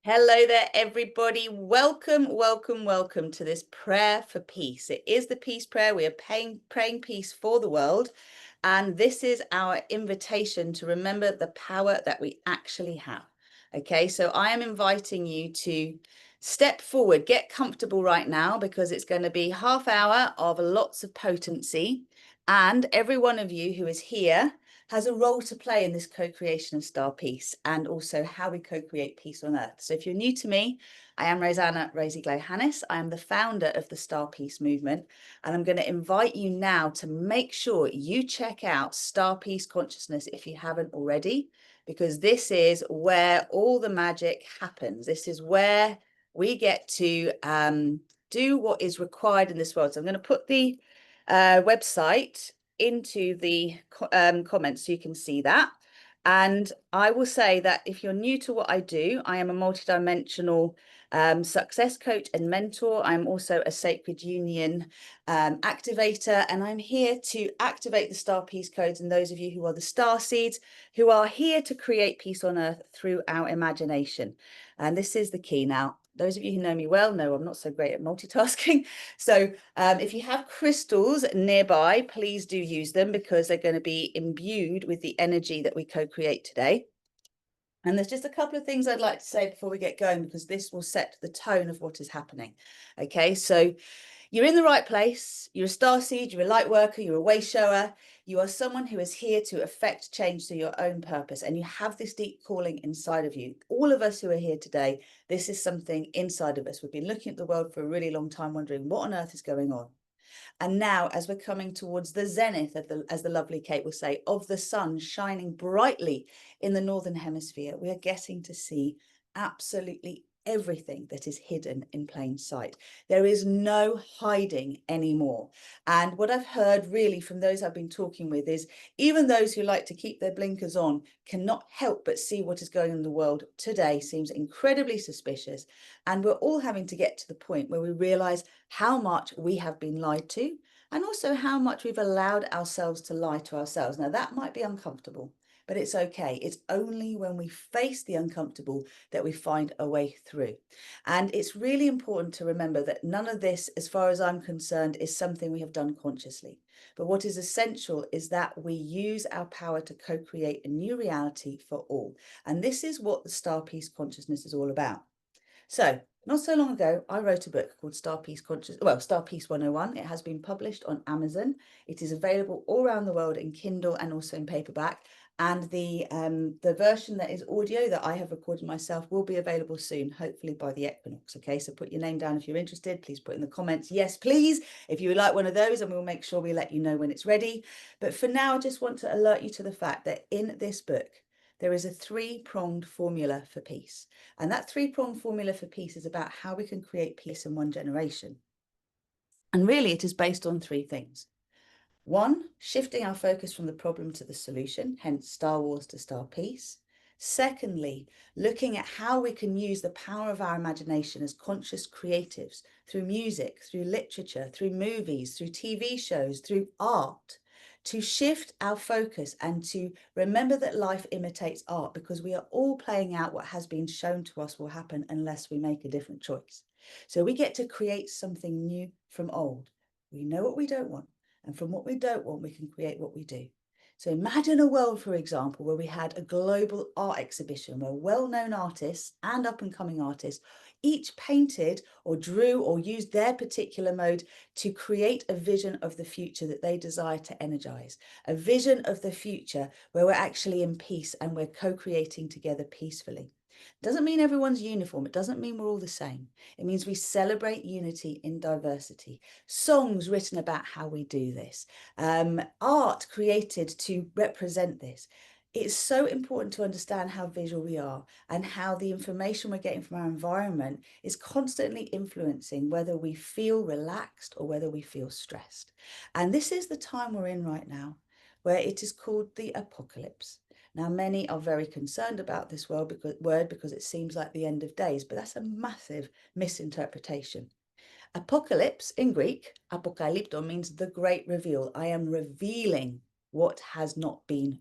Hello there, everybody. Welcome, welcome, welcome to this prayer for peace. It is the peace prayer. We are praying peace for the world. And this is our invitation to remember the power that we actually have. Okay, so I am inviting you to step forward, get comfortable right now, because it's going to be half hour of lots of potency. And every one of you who is here has a role to play in this co-creation of star peace and also how we co-create peace on earth. So if you're new to me, I am Rosanna Rosie Glow Hannis. I am the founder of the Star Peace Movement, and I'm going to invite you now to make sure you check out Star Peace Consciousness if you haven't already, because this is where all the magic happens. This is where we get to do what is required in this world. So I'm going to put the website into the comments so you can see that. And I will say that if you're new to what I do, I am a multidimensional success coach and mentor. I'm also a sacred union activator, and I'm here to activate the star peace codes. And those of you who are the StarSeeds, who are here to create peace on earth through our imagination. And this is the key. Now, those of you who know me well know I'm not so great at multitasking. So if you have crystals nearby, please do use them, because they're going to be imbued with the energy that we co-create today. And there's just a couple of things I'd like to say before we get going, because this will set the tone of what is happening. Okay, so you're in the right place. You're a starseed, you're a light worker, you're a way shower. You are someone who is here to affect change through your own purpose. And you have this deep calling inside of you. All of us who are here today, this is something inside of us. We've been looking at the world for a really long time, wondering what on earth is going on. And now, as we're coming towards the zenith of as the lovely Kate will say, of the sun shining brightly in the northern hemisphere, we are getting to see absolutely everything that is hidden in plain sight. There is no hiding anymore. And what I've heard really from those I've been talking with is even those who like to keep their blinkers on cannot help but see what is going on in the world today seems incredibly suspicious. And we're all having to get to the point where we realize how much we have been lied to, and also how much we've allowed ourselves to lie to ourselves. Now, that might be uncomfortable, but it's okay. It's only when we face the uncomfortable that we find a way through. And it's really important to remember that none of this, as far as I'm concerned, is something we have done consciously. But what is essential is that we use our power to co-create a new reality for all. And this is what the Star Peace Consciousness is all about. So, not so long ago, I wrote a book called Star Peace 101. It has been published on Amazon. It is available all around the world in Kindle and also in paperback. And the version that is audio that I have recorded myself will be available soon, hopefully by the equinox. Okay, so put your name down if you're interested. Please put in the comments, yes, please, if you would like one of those, and we'll make sure we let you know when it's ready. But for now, I just want to alert you to the fact that in this book, there is a three-pronged formula for peace. And that three-pronged formula for peace is about how we can create peace in one generation. And really, it is based on three things. One, shifting our focus from the problem to the solution, hence Star Wars to Star Peace. Secondly, looking at how we can use the power of our imagination as conscious creatives through music, through literature, through movies, through TV shows, through art, to shift our focus and to remember that life imitates art, because we are all playing out what has been shown to us will happen unless we make a different choice. So we get to create something new from old. We know what we don't want, and from what we don't want, we can create what we do. So imagine a world, for example, where we had a global art exhibition where well-known artists and up-and-coming artists each painted or drew or used their particular mode to create a vision of the future that they desire to energize, a vision of the future where we're actually in peace and we're co-creating together peacefully. It doesn't mean everyone's uniform. It doesn't mean we're all the same. It means we celebrate unity in diversity. Songs written about how we do this. Art created to represent this. It's so important to understand how visual we are and how the information we're getting from our environment is constantly influencing whether we feel relaxed or whether we feel stressed. And this is the time we're in right now, where it is called the apocalypse. Now, many are very concerned about this word because it seems like the end of days, but that's a massive misinterpretation. Apocalypse in Greek, apokalypto, means the great reveal. I am revealing what has not been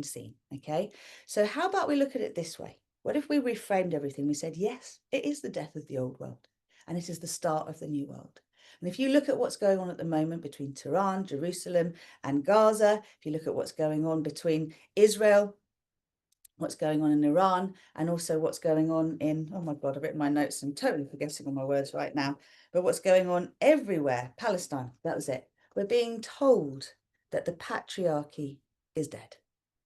seen. Okay, so how about we look at it this way? What if we reframed everything? We said, yes, it is the death of the old world, and it is the start of the new world. And if you look at what's going on at the moment between Tehran, Jerusalem, and Gaza, if you look at what's going on between Israel, what's going on in Iran, and also what's going on in, oh my God, I've written my notes and totally forgetting all my words right now, but what's going on everywhere, Palestine, that was it. We're being told that the patriarchy is dead.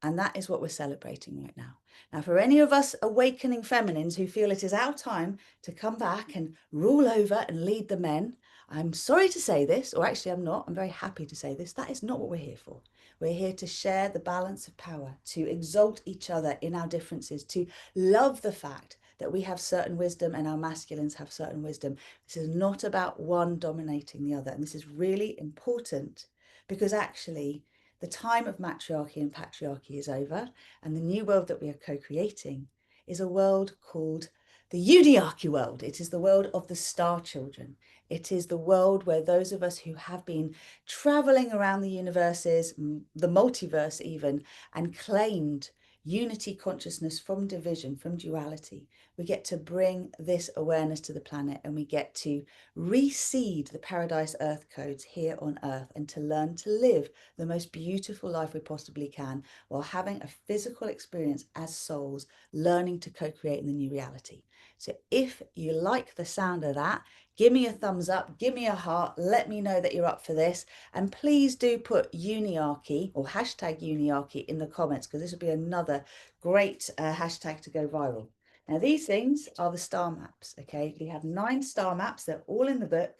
And that is what we're celebrating right now. Now, for any of us awakening feminines who feel it is our time to come back and rule over and lead the men, I'm sorry to say this, or actually I'm not, I'm very happy to say this, that is not what we're here for. We're here to share the balance of power, to exalt each other in our differences, to love the fact that we have certain wisdom and our masculines have certain wisdom. This is not about one dominating the other. And this is really important because actually the time of matriarchy and patriarchy is over, and the new world that we are co-creating is a world called the uniarchy world. It is the world of the star children. It is the world where those of us who have been traveling around the universes, the multiverse even, and claimed unity consciousness from division, from duality, we get to bring this awareness to the planet, and we get to reseed the paradise earth codes here on earth, and to learn to live the most beautiful life we possibly can while having a physical experience as souls, learning to co-create in the new reality. So if you like the sound of that, give me a thumbs up, give me a heart, let me know that you're up for this. And please do put uniarchy or hashtag uniarchy in the comments, because this will be another great hashtag to go viral. Now, these things are the star maps, okay? We have 9 star maps. They're all in the book,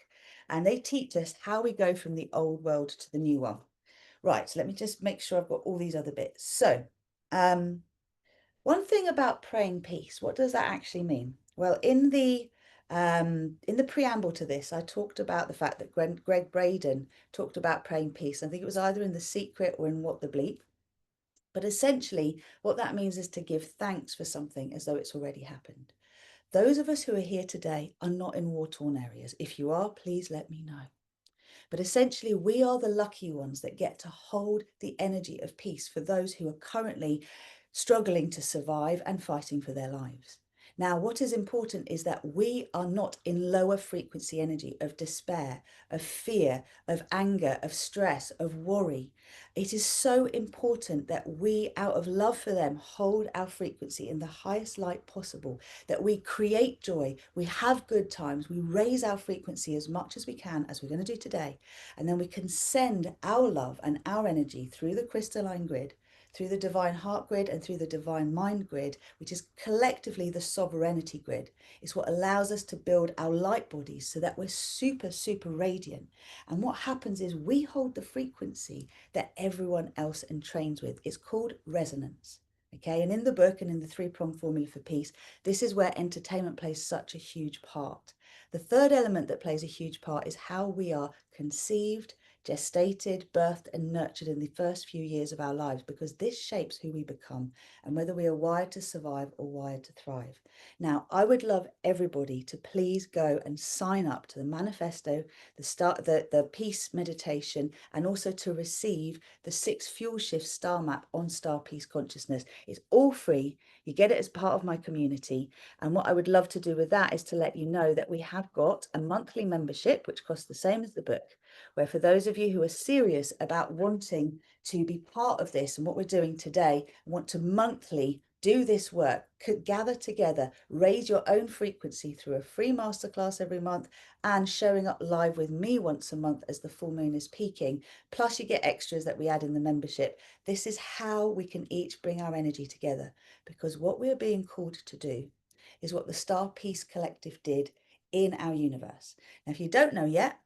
and they teach us how we go from the old world to the new one. Right, so let me just make sure I've got all these other bits. So, one thing about praying peace, what does that actually mean? Well, in the preamble to this, I talked about the fact that Greg Braden talked about praying peace. I think it was either in The Secret or in What the Bleep. But essentially, what that means is to give thanks for something as though it's already happened. Those of us who are here today are not in war-torn areas. If you are, please let me know. But essentially, we are the lucky ones that get to hold the energy of peace for those who are currently struggling to survive and fighting for their lives. Now, what is important is that we are not in lower frequency energy of despair, of fear, of anger, of stress, of worry. It is so important that we, out of love for them, hold our frequency in the highest light possible, that we create joy, we have good times, we raise our frequency as much as we can, as we're going to do today, and then we can send our love and our energy through the crystalline grid, through the divine heart grid, and through the divine mind grid, which is collectively the sovereignty grid. It's what allows us to build our light bodies so that we're super, super radiant. And what happens is we hold the frequency that everyone else entrains with. It's called resonance. Okay, and in the book and in the 3-pronged formula for peace, this is where entertainment plays such a huge part. The third element that plays a huge part is how we are conceived, gestated, birthed, and nurtured in the first few years of our lives, because this shapes who we become and whether we are wired to survive or wired to thrive. Now, I would love everybody to please go and sign up to the manifesto, the peace meditation, and also to receive the 6 fuel shift star map on star peace consciousness. It's all free. You get it as part of my community. And what I would love to do with that is to let you know that we have got a monthly membership, which costs the same as the book, where for those of you who are serious about wanting to be part of this and what we're doing today, want to monthly do this work, could gather together, raise your own frequency through a free masterclass every month, and showing up live with me once a month as the full moon is peaking. Plus you get extras that we add in the membership. This is how we can each bring our energy together, because what we're being called to do is what the Star Peace Collective did in our universe. Now, if you don't know yet,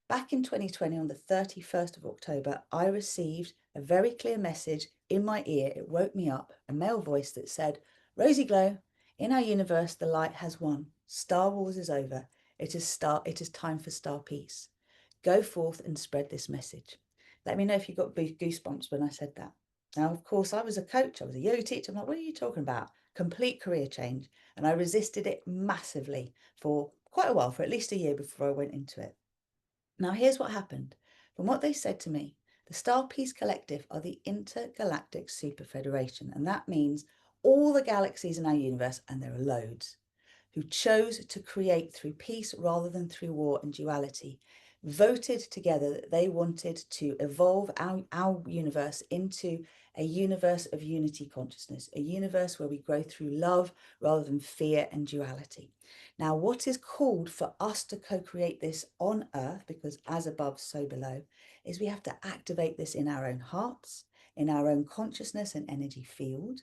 back in 2020, on the 31st of October, I received a very clear message in my ear. It woke me up, a male voice that said, Rosie Glow, in our universe, the light has won. Star Wars is over. It is time for Star Peace. Go forth and spread this message. Let me know if you got goosebumps when I said that. Now, of course, I was a coach. I was a yoga teacher. I'm like, what are you talking about? Complete career change. And I resisted it massively for quite a while, for at least a year before I went into it. Now, here's what happened. From what they said to me, the Star Peace Collective are the Intergalactic Super Federation, and that means all the galaxies in our universe, and there are loads, who chose to create through peace rather than through war and duality, voted together that they wanted to evolve our universe into a universe of unity consciousness, a universe where we grow through love rather than fear and duality. Now, what is called for us to co-create this on Earth, because as above, so below, is we have to activate this in our own hearts, in our own consciousness and energy field.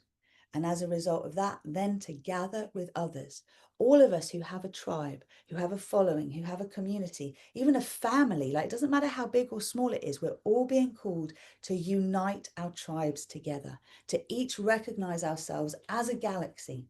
And as a result of that, then to gather with others, all of us who have a tribe, who have a following, who have a community, even a family, like it doesn't matter how big or small it is, we're all being called to unite our tribes together, to each recognize ourselves as a galaxy.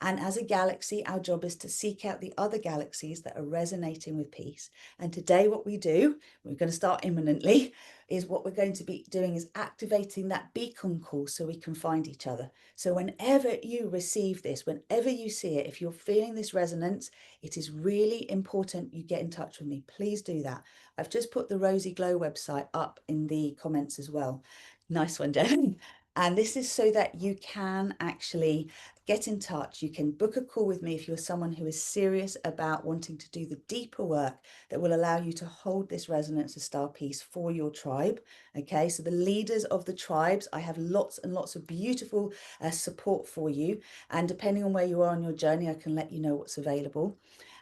And as a galaxy, our job is to seek out the other galaxies that are resonating with peace. And today what we do, we're going to start imminently, is what we're going to be doing is activating that beacon call so we can find each other. So whenever you receive this, whenever you see it, if you're feeling this resonance, it is really important you get in touch with me. Please do that. I've just put the Rosy Glow website up in the comments as well. Nice one, Jen. And this is so that you can actually get in touch. You can book a call with me if you're someone who is serious about wanting to do the deeper work that will allow you to hold this resonance of star peace for your tribe. Okay, so the leaders of the tribes, I have lots and lots of beautiful support for you. And depending on where you are on your journey, I can let you know what's available.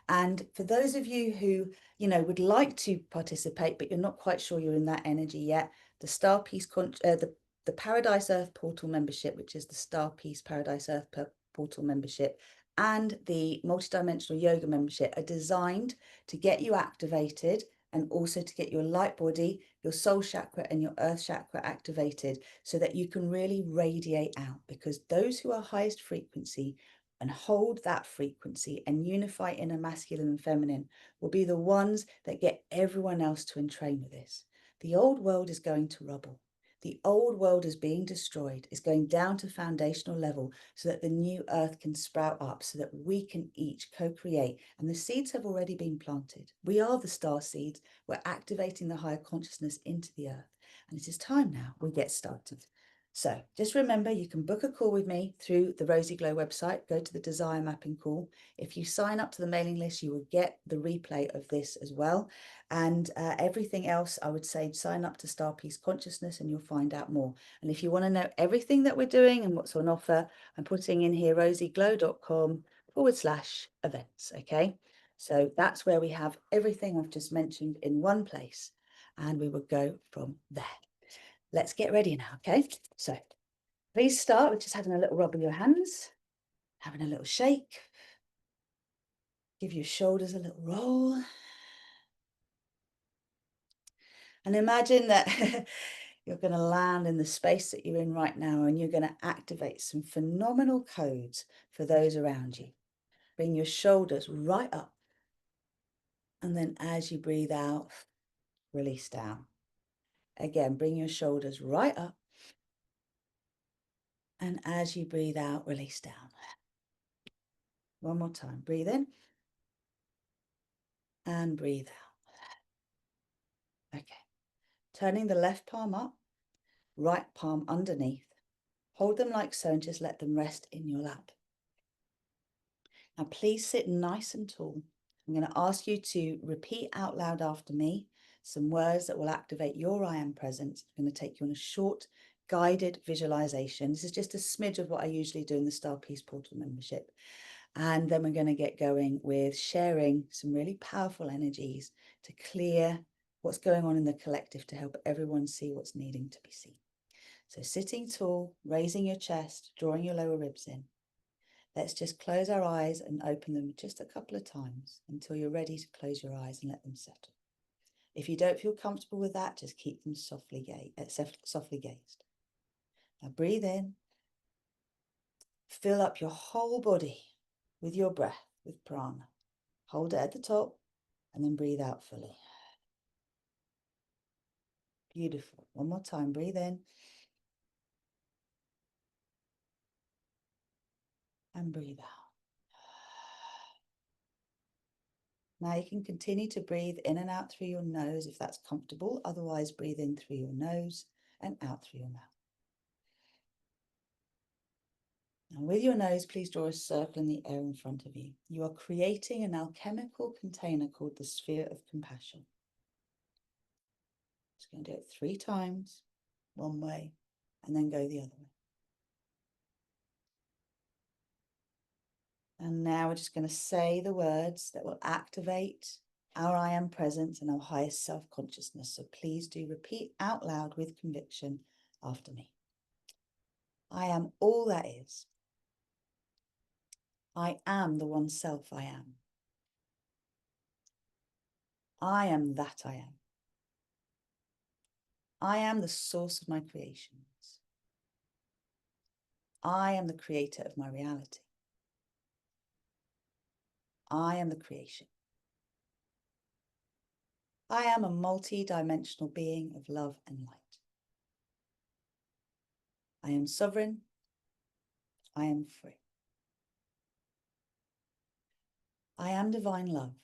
And for those of you who, would like to participate, but you're not quite sure you're in that energy yet, the Star Peace, the Paradise Earth Portal membership, which is the Star Peace Paradise Earth Portal membership, and the Multidimensional Yoga membership are designed to get you activated and also to get your light body, your soul chakra and your earth chakra activated so that you can really radiate out, because those who are highest frequency and hold that frequency and unify inner masculine and feminine will be the ones that get everyone else to entrain with this. The old world is going to rubble. The old world is being destroyed, is going down to foundational level so that the new earth can sprout up, so that we can each co-create. And the seeds have already been planted. We are the star seeds. We're activating the higher consciousness into the earth. And it is time now we get started. So just remember, you can book a call with me through the Rosy Glow website. Go to the Desire Mapping call. If you sign up to the mailing list, you will get the replay of this as well. And everything else, I would say sign up to Star Peace Consciousness and you'll find out more. And if you want to know everything that we're doing and what's on offer, I'm putting in here rosyglow.com/events. Okay, so that's where we have everything I've just mentioned in one place, and we will go from there. Let's get ready now, okay? So please start with just having a little rub of your hands, having a little shake. Give your shoulders a little roll. And imagine that you're going to land in the space that you're in right now, and you're going to activate some phenomenal codes for those around you. Bring your shoulders right up. And then as you breathe out, release down. Again, bring your shoulders right up. And as you breathe out, release down. One more time. Breathe in. And breathe out. Okay. Turning the left palm up, right palm underneath. Hold them like so and just let them rest in your lap. Now please sit nice and tall. I'm going to ask you to repeat out loud after me some words that will activate your I am presence. I'm going to take you on a short guided visualization. This is just a smidge of what I usually do in the Star Peace Portal membership. And then we're going to get going with sharing some really powerful energies to clear what's going on in the collective to help everyone see what's needing to be seen. So sitting tall, raising your chest, drawing your lower ribs in. Let's just close our eyes and open them just a couple of times until you're ready to close your eyes and let them settle. If you don't feel comfortable with that, just keep them softly gazed. Now breathe in. Fill up your whole body with your breath, with prana. Hold it at the top and then breathe out fully. Beautiful. One more time. Breathe in. And breathe out. Now you can continue to breathe in and out through your nose if that's comfortable. Otherwise, breathe in through your nose and out through your mouth. Now with your nose, please draw a circle in the air in front of you. You are creating an alchemical container called the sphere of compassion. Just going to do it 3 times, one way, and then go the other way. And now we're just going to say the words that will activate our I am presence and our highest self-consciousness. So please do repeat out loud with conviction after me. I am all that is. I am the one self I am. I am that I am. I am the source of my creations. I am the creator of my reality. I am the creation. I am a multi-dimensional being of love and light. I am sovereign. I am free. I am divine love.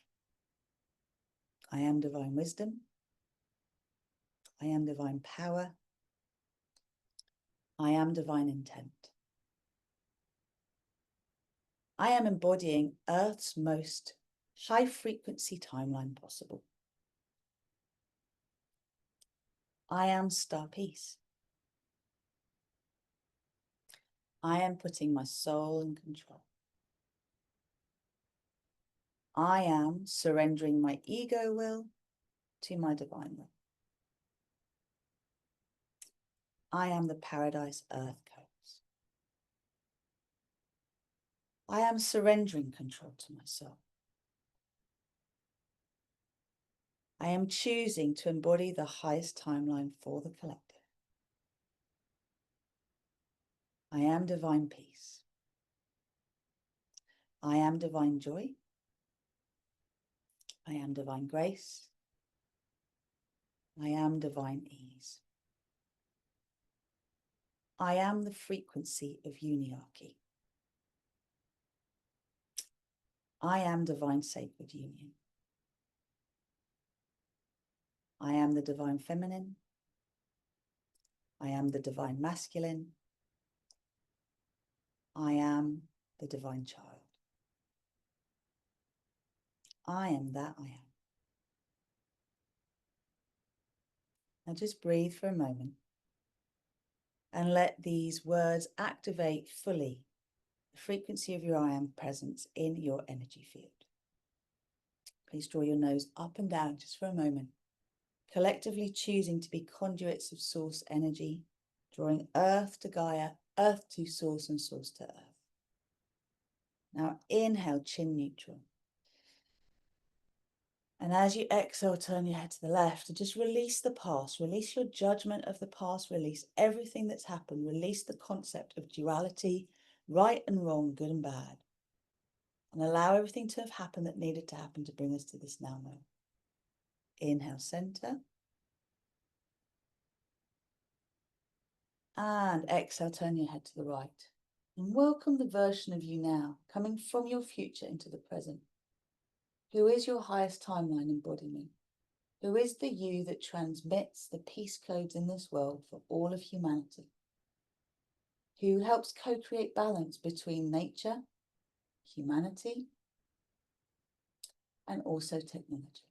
I am divine wisdom. I am divine power. I am divine intent. I am embodying Earth's most high-frequency timeline possible. I am star peace. I am putting my soul in control. I am surrendering my ego will to my divine will. I am the paradise Earth codes. I am surrendering control to my soul. I am choosing to embody the highest timeline for the collective. I am divine peace. I am divine joy. I am divine grace. I am divine ease. I am the frequency of uniarchy. I am divine sacred union. I am the divine feminine. I am the divine masculine. I am the divine child. I am that I am. Now just breathe for a moment and let these words activate fully the frequency of your I am presence in your energy field. Please draw your nose up and down just for a moment, collectively choosing to be conduits of source energy, drawing earth to Gaia, earth to source, and source to earth. Now inhale, chin neutral. And as you exhale, turn your head to the left and just release the past, release your judgment of the past, release everything that's happened, release the concept of duality, right and wrong, good and bad, and allow everything to have happened that needed to happen to bring us to this now moment. Inhale, center. And exhale, turn your head to the right. And welcome the version of you now, coming from your future into the present. Who is your highest timeline embodiment? Who is the you that transmits the peace codes in this world for all of humanity? Who helps co-create balance between nature, humanity, and also technology?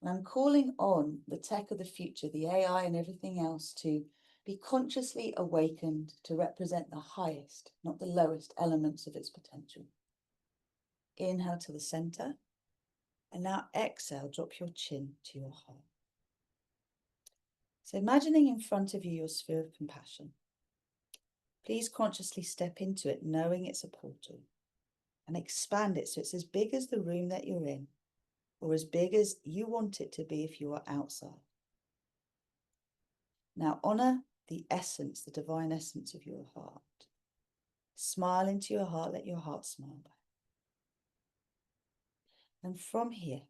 And I'm calling on the tech of the future, the AI and everything else, to be consciously awakened to represent the highest, not the lowest elements of its potential. Inhale to the center. And now exhale, drop your chin to your heart. So imagining in front of you your sphere of compassion. Please consciously step into it, knowing it's a portal, and expand it so it's as big as the room that you're in, or as big as you want it to be if you are outside. Now honor the essence, the divine essence of your heart. Smile into your heart, let your heart smile back. And from here,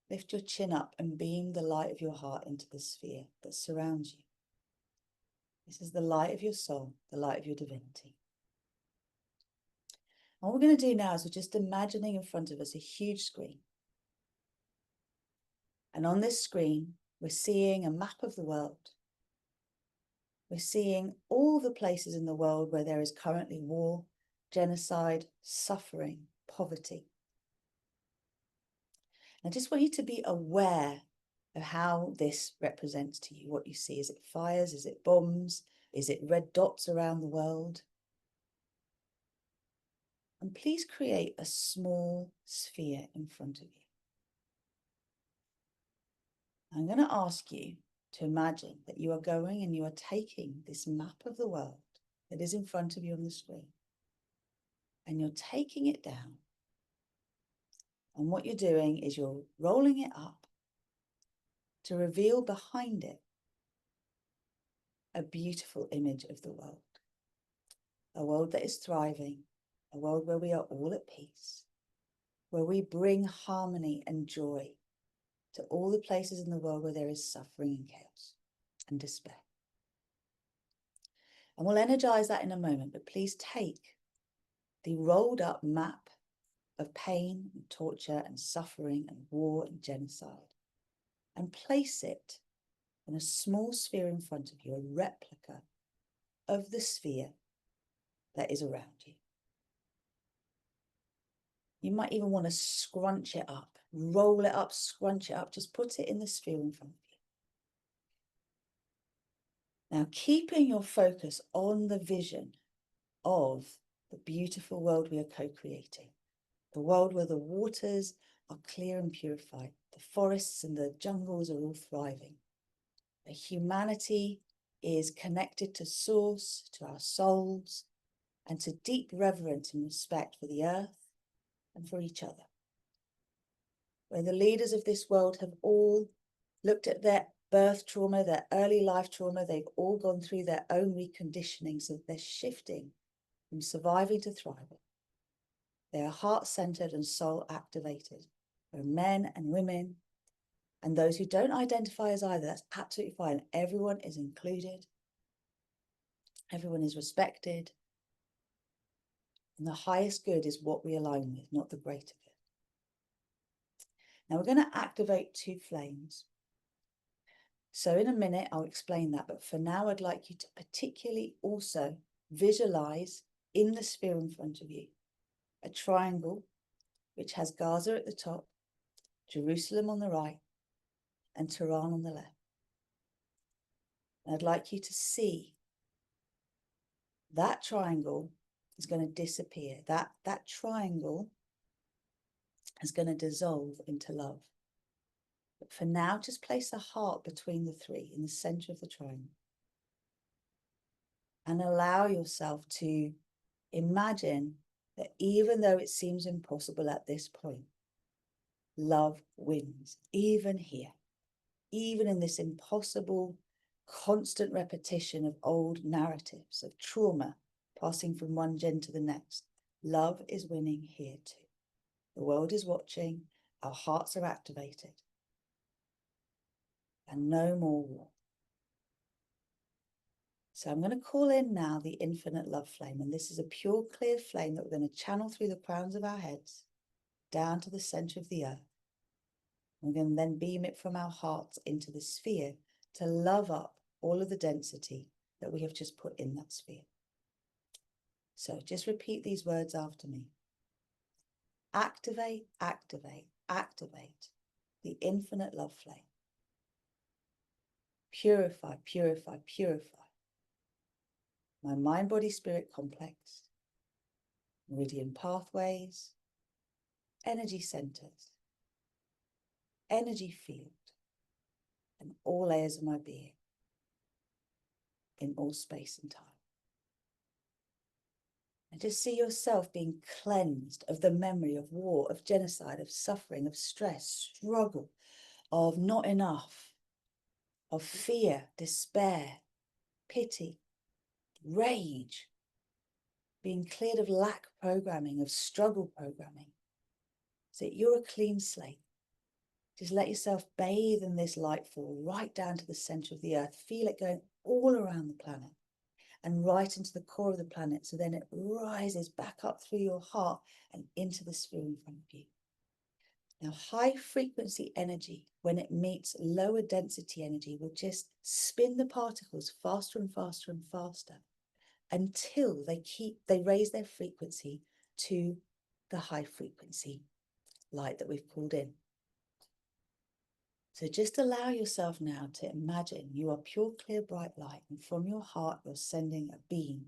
lift your chin up and beam the light of your heart into the sphere that surrounds you. This is the light of your soul, the light of your divinity. And what we're going to do now is we're just imagining in front of us a huge screen. And on this screen, we're seeing a map of the world. We're seeing all the places in the world where there is currently war, genocide, suffering, poverty. I just want you to be aware of how this represents to you, what you see. Is it fires? Is it bombs? Is it red dots around the world? And please create a small sphere in front of you. I'm going to ask you to imagine that you are going and you are taking this map of the world that is in front of you on the screen, and you're taking it down. And what you're doing is you're rolling it up to reveal behind it a beautiful image of the world. A world that is thriving, a world where we are all at peace, where we bring harmony and joy to all the places in the world where there is suffering and chaos and despair. And we'll energize that in a moment, but please take the rolled up map of pain and torture and suffering and war and genocide and place it in a small sphere in front of you, a replica of the sphere that is around you. You might even want to scrunch it up, roll it up, scrunch it up, just put it in the sphere in front of you. Now, keeping your focus on the vision of the beautiful world we are co-creating, the world where the waters are clear and purified, the forests and the jungles are all thriving, where humanity is connected to source, to our souls, and to deep reverence and respect for the earth and for each other, where the leaders of this world have all looked at their birth trauma, their early life trauma. They've all gone through their own reconditioning, so they're shifting from surviving to thriving. They are heart-centered and soul-activated. There are men and women, and those who don't identify as either. That's absolutely fine. Everyone is included. Everyone is respected. And the highest good is what we align with, not the greater good. Now we're going to activate 2 flames. So in a minute, I'll explain that. But for now, I'd like you to particularly also visualize in the sphere in front of you a triangle which has Gaza at the top, Jerusalem on the right, and Tehran on the left. And I'd like you to see that triangle is going to disappear. That triangle is going to dissolve into love. But for now, just place a heart between the 3 in the center of the triangle. And allow yourself to imagine that even though it seems impossible at this point, love wins, even here, even in this impossible, constant repetition of old narratives of trauma passing from one gen to the next. Love is winning here too. The world is watching, our hearts are activated, and no more war. So I'm going to call in now the infinite love flame, and this is a pure, clear flame that we're going to channel through the crowns of our heads down to the center of the earth. We're going to then beam it from our hearts into the sphere to love up all of the density that we have just put in that sphere. So just repeat these words after me. Activate, activate, activate the infinite love flame. Purify, purify, purify my mind, body, spirit complex, meridian pathways, energy centers, energy field, and all layers of my being in all space and time. And just see yourself being cleansed of the memory of war, of genocide, of suffering, of stress, struggle, of not enough, of fear, despair, pity, rage, being cleared of lack programming, of struggle programming, so that you're a clean slate. Just let yourself bathe in this light fall right down to the center of the earth. Feel it going all around the planet and right into the core of the planet. So then it rises back up through your heart and into the sphere in front of you. Now, high frequency energy, when it meets lower density energy, will just spin the particles faster and faster and faster until they raise their frequency to the high frequency light that we've pulled in. So just allow yourself now to imagine you are pure, clear, bright light, and from your heart you're sending a beam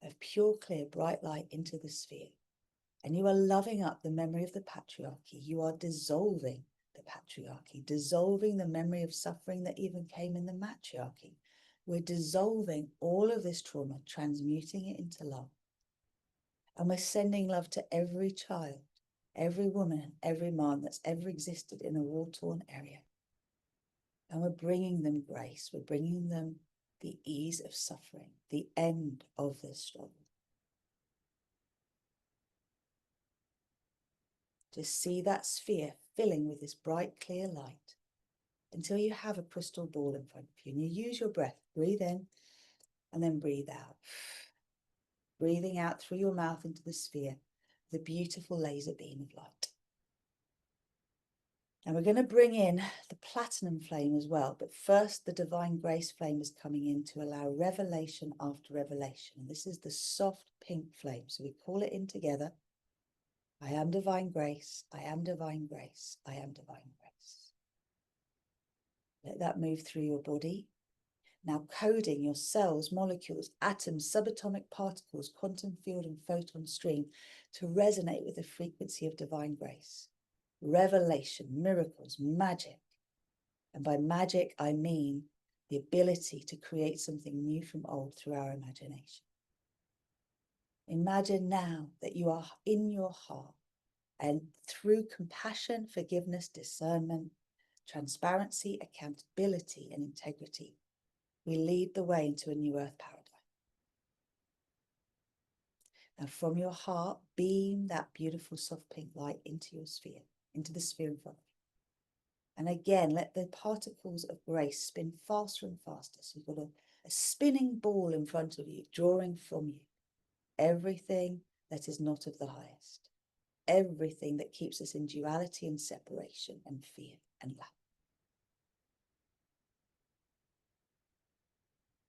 of pure, clear, bright light into the sphere. And you are loving up the memory of the patriarchy. You are dissolving the patriarchy, dissolving the memory of suffering that even came in the matriarchy. We're dissolving all of this trauma, transmuting it into love. And we're sending love to every child, every woman, every man that's ever existed in a war-torn area. And we're bringing them grace. We're bringing them the ease of suffering, the end of the struggle. Just see that sphere filling with this bright, clear light until you have a crystal ball in front of you. And you use your breath. Breathe in and then breathe out. Breathing out through your mouth into the sphere, the beautiful laser beam of light. And we're going to bring in the platinum flame as well. But first, the divine grace flame is coming in to allow revelation after revelation. And this is the soft pink flame. So we call it in together. I am divine grace. I am divine grace. I am divine grace. Let that move through your body. Now coding your cells, molecules, atoms, subatomic particles, quantum field and photon stream to resonate with the frequency of divine grace. Revelation, miracles, magic. And by magic, I mean the ability to create something new from old through our imagination. Imagine now that you are in your heart and through compassion, forgiveness, discernment, transparency, accountability, and integrity, we lead the way into a new earth paradigm. Now from your heart, beam that beautiful soft pink light into your sphere, into the sphere in front of you. And again, let the particles of grace spin faster and faster. So you've got a spinning ball in front of you, drawing from you everything that is not of the highest, everything that keeps us in duality and separation and fear and lack.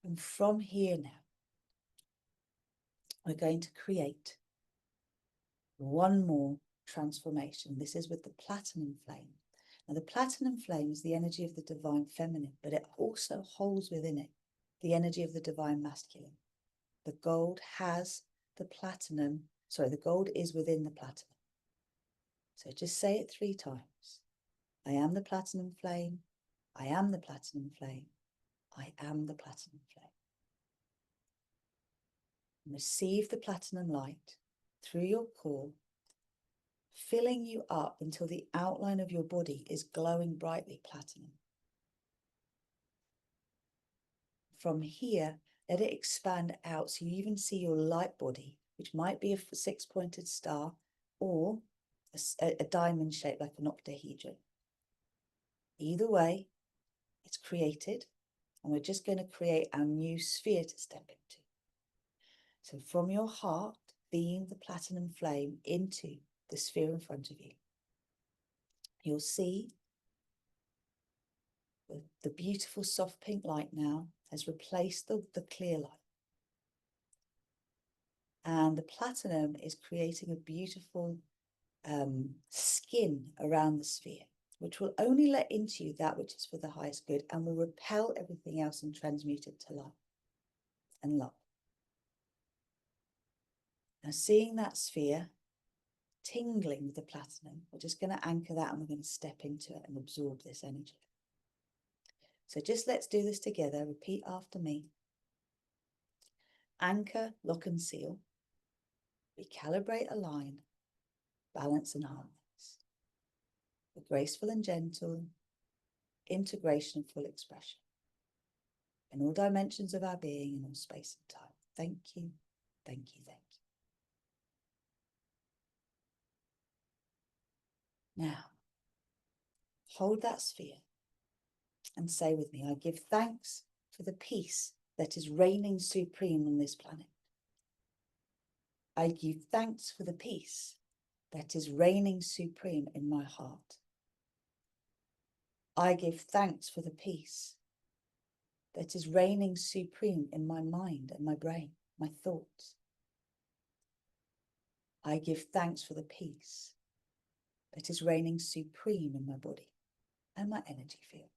And from here now, we're going to create one more transformation. This is with the platinum flame. Now, the platinum flame is the energy of the divine feminine, but it also holds within it the energy of the divine masculine. The gold has the platinum, sorry, the gold is within the platinum. So just say it 3 times. I am the platinum flame. I am the platinum flame. I am the platinum flame. And receive the platinum light through your core, filling you up until the outline of your body is glowing brightly platinum. From here, let it expand out so you even see your light body, which might be a 6-pointed star or a diamond shape like an octahedron. Either way, it's created, and we're just going to create our new sphere to step into. So from your heart, beam the platinum flame into the sphere in front of you. You'll see the beautiful soft pink light now has replaced the clear light. And the platinum is creating a beautiful skin around the sphere, which will only let into you that which is for the highest good and will repel everything else and transmute it to light and love. Now seeing that sphere tingling with the platinum, we're just going to anchor that and we're going to step into it and absorb this energy. So just let's do this together. Repeat after me. Anchor, lock and seal. Recalibrate, align, balance and harmonize. The graceful and gentle integration and full expression in all dimensions of our being in all space and time. Thank you, thank you, thank you. Now, hold that sphere and say with me, I give thanks for the peace that is reigning supreme on this planet. I give thanks for the peace that is reigning supreme in my heart. I give thanks for the peace that is reigning supreme in my mind and my brain, my thoughts. I give thanks for the peace that is reigning supreme in my body and my energy field.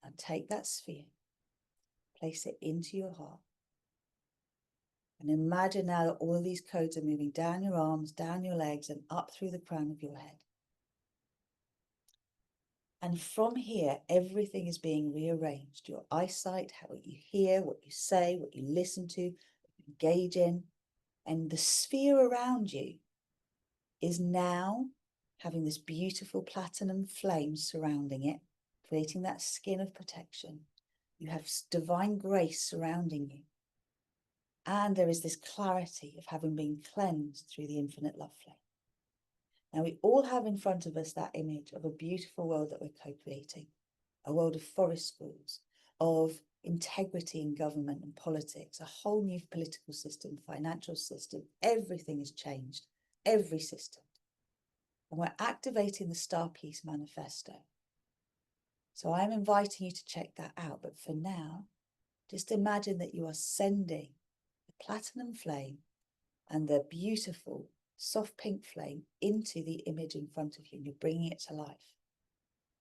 Now take that sphere, place it into your heart, and imagine now that all of these codes are moving down your arms, down your legs, and up through the crown of your head. And from here, everything is being rearranged. Your eyesight, what you hear, what you say, what you listen to, what you engage in. And the sphere around you is now having this beautiful platinum flame surrounding it, creating that skin of protection. You have divine grace surrounding you. And there is this clarity of having been cleansed through the infinite love flame. Now we all have in front of us that image of a beautiful world that we're co-creating, a world of forest schools, of integrity in government and politics, a whole new political system, financial system. Everything has changed, every system. And we're activating the Star Peace Manifesto. So I'm inviting you to check that out. But for now, just imagine that you are sending the platinum flame and the beautiful soft pink flame into the image in front of you, and you're bringing it to life.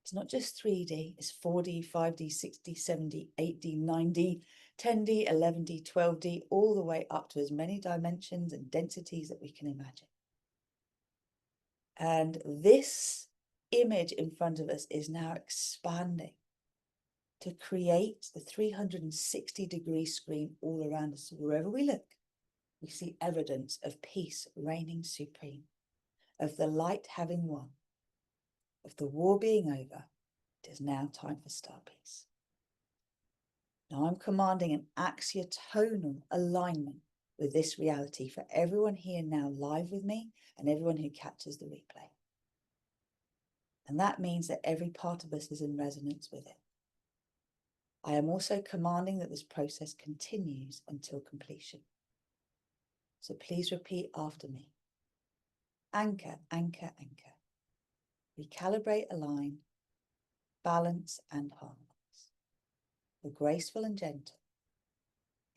It's not just 3D, it's 4D, 5D, 6D, 7D, 8D, 9D, 10D, 11D, 12D, all the way up to as many dimensions and densities that we can imagine. And this image in front of us is now expanding to create the 360-degree screen all around us. So wherever we look, we see evidence of peace reigning supreme, of the light having won, of the war being over. It is now time for star peace. Now I'm commanding an axiotonal alignment with this reality for everyone here now live with me and everyone who catches the replay. And that means that every part of us is in resonance with it. I am also commanding that this process continues until completion. So please repeat after me. Anchor, anchor, anchor. Recalibrate, align, balance and harmonize. The graceful and gentle.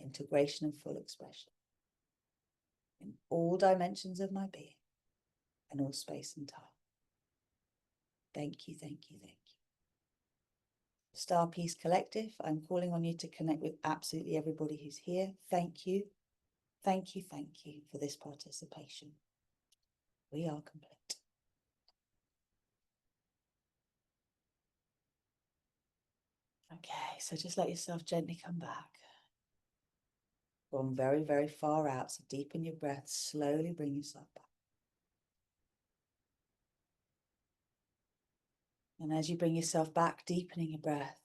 Integration and full expression. In all dimensions of my being and all space and time. Thank you, thank you, thank you. Star Peace Collective, I'm calling on you to connect with absolutely everybody who's here. Thank you. Thank you, thank you for this participation. We are complete. Okay, so just let yourself gently come back. From very, very far out, so deepen your breath, slowly bring yourself back. And as you bring yourself back, deepening your breath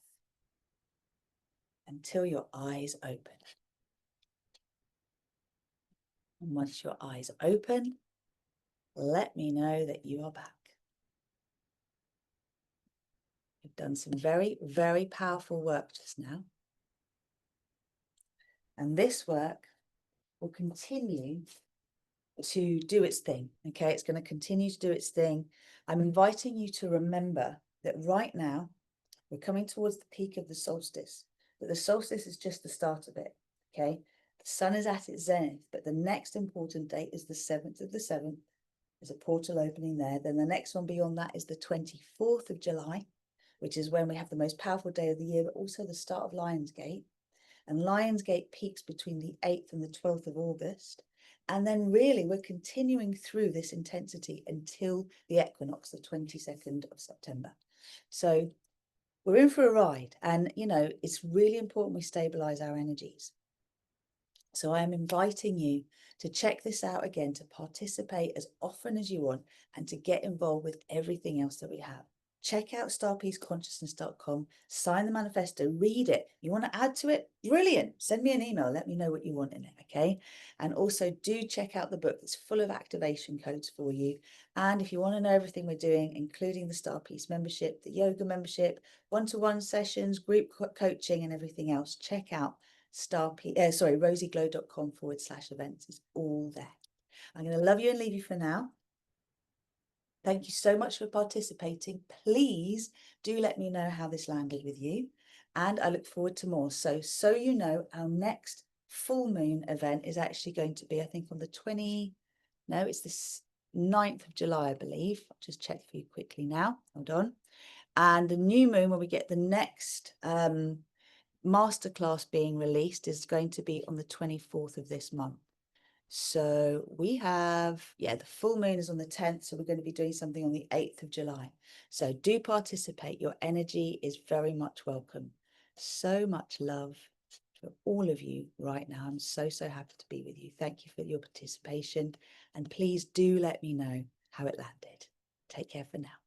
until your eyes open. And once your eyes open, let me know that you are back. You've done some very, very powerful work just now. And this work will continue to do its thing, okay? It's going to continue to do its thing. I'm inviting you to remember that right now, we're coming towards the peak of the solstice, but the solstice is just the start of it, okay? The sun is at its zenith, but the next important date is the 7th of the 7th. There's a portal opening there. Then the next one beyond that is the 24th of July, which is when we have the most powerful day of the year, but also the start of Lionsgate. And Lionsgate peaks between the 8th and the 12th of August. And then really we're continuing through this intensity until the equinox, the 22nd of September. So we're in for a ride. And, you know, it's really important we stabilize our energies. So I am inviting you to check this out again, to participate as often as you want and to get involved with everything else that we have. Check out starpeaceconsciousness.com, sign the manifesto, read it. You want to add to it? Brilliant. Send me an email. Let me know what you want in it, okay? And also do check out the book. It's full of activation codes for you. And if you want to know everything we're doing, including the Star Peace membership, the yoga membership, one-to-one sessions, group coaching and everything else, check out rosieglow.com/events. It's all there. I'm going to love you and leave you for now. Thank you so much for participating. Please do let me know how this landed with you. And I look forward to more. So you know, our next full moon event is actually going to be, I think, on the 9th of July, I believe. I'll just check for you quickly now. Hold on. And the new moon, when we get the next masterclass being released, is going to be on the 24th of this month. So we have, the full moon is on the 10th. So we're going to be doing something on the 8th of July. So do participate. Your energy is very much welcome. So much love for all of you right now. I'm so happy to be with you. Thank you for your participation. And please do let me know how it landed. Take care for now.